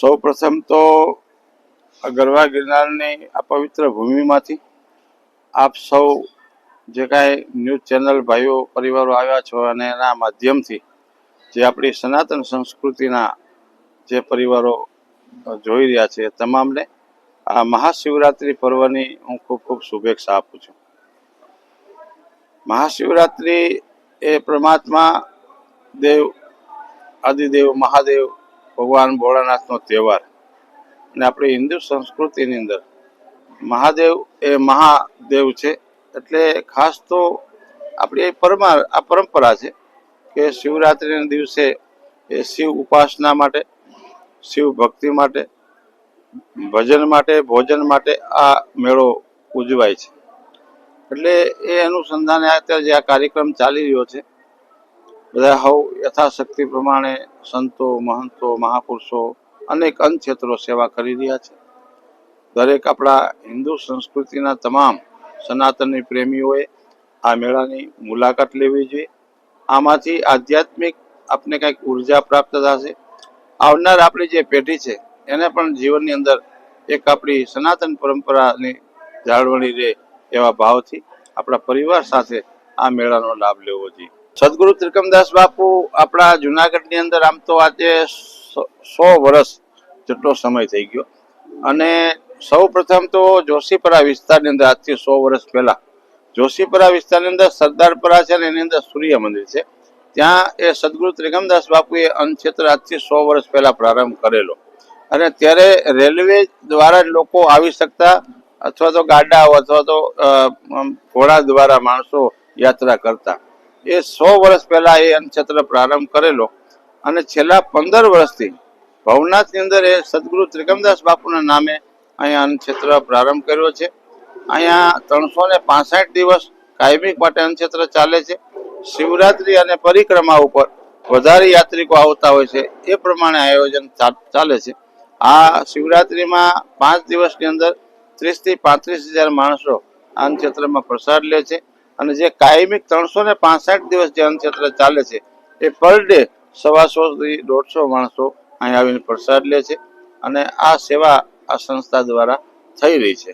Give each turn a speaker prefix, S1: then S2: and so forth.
S1: સૌ પ્રથમ તો ગરવા ગિરનારની આ પવિત્ર ભૂમિમાંથી આપ સૌ જે કાંઈ ન્યૂઝ ચેનલ ભાઈઓ પરિવારો આવ્યા છો અને એના માધ્યમથી જે આપણી સનાતન સંસ્કૃતિના જે પરિવારો જોઈ રહ્યા છે તમામને આ મહાશિવરાત્રિ પર્વની હું ખૂબ ખૂબ શુભેચ્છા આપું છું. મહાશિવરાત્રિ એ પરમાત્મા દેવ આદિદેવ મહાદેવ ભગવાન ભોળાનાથનો તહેવાર અને આપણી હિન્દુ સંસ્કૃતિની અંદર મહાદેવ એ મહાદેવ છે. એટલે ખાસ તો આપણી આ પરંપરા છે કે શિવરાત્રિના દિવસે એ શિવ ઉપાસના માટે, શિવ ભક્તિ માટે, ભજન માટે, ભોજન માટે આ મેળો ઉજવાય છે. એટલે એ અનુસંધાને અત્યારે જે આ કાર્યક્રમ ચાલી રહ્યો છે, બધા હવ યથાશક્તિ પ્રમાણે સંતો, મહંતો, મહાપુરુષો અનેક અન્નક્ષેત્રો સેવા કરી રહ્યા છે. દરેક આપણા હિન્દુ સંસ્કૃતિના તમામ સનાતની પ્રેમીઓએ આ મેળાની મુલાકાત લેવી જોઈએ. આમાંથી આધ્યાત્મિક આપને કંઈક ઉર્જા પ્રાપ્ત થશે. આવનાર આપણી જે પેઢી છે એને પણ જીવનની અંદર એક આપણી સનાતન પરંપરાની જાળવણી રહે એવા ભાવથી આપણા પરિવાર સાથે આ મેળાનો લાભ લેવો જોઈએ. સદગુરુ ત્રિકમદાસ બાપુ આપણા જુનાગઢની અંદર આમ તો આજે 100 વર્ષ જેટલો સમય થઈ ગયો અને સૌ પ્રથમ તો જોશીપરા વિસ્તારની અંદર આજથી 100 વર્ષ પહેલા જોશીપરા વિસ્તારની અંદર સરદારપરા છે ને એની અંદર સૂર્ય મંદિર છે. ત્યાં એ સદગુરુ ત્રિકમદાસ બાપુએ અન્નક્ષેત્ર આજથી 100 વર્ષ પહેલા પ્રારંભ કરેલો અને ત્યારે રેલવે દ્વારા લોકો આવી શકતા અથવા તો ગાડાઓ અથવા તો ઘોડા દ્વારા માણસો યાત્રા કરતા. એ 100 વર્ષ પહેલા એ અન્નક્ષેત્ર પ્રારંભ કરેલો અને છેલ્લા 15 વર્ષથી ભવનાથની અંદર એ સદગુરુ ત્રિકમદાસ બાપુના નામે અહીંયા અન્નક્ષેત્ર પ્રારંભ કર્યો છે. અહીંયા 365 દિવસ કાયમિક માટે અન્નક્ષેત્ર ચાલે છે. શિવરાત્રી અને પરિક્રમા ઉપર વધારે યાત્રિકો આવતા હોય છે એ પ્રમાણે આયોજન ચાલે છે. આ શિવરાત્રીમાં 5 દિવસની અંદર 30 થી 35 હજાર માણસો આ અન્નક્ષેત્રમાં પ્રસાદ લે છે અને જે કાયમિક 365 દિવસ જે અન્નક્ષેત્ર ચાલે છે એ પર ડે 125 થી 150 માણસો અહીં આવીને પ્રસાદ લે છે અને આ સેવા આ સંસ્થા દ્વારા થઈ રહી છે.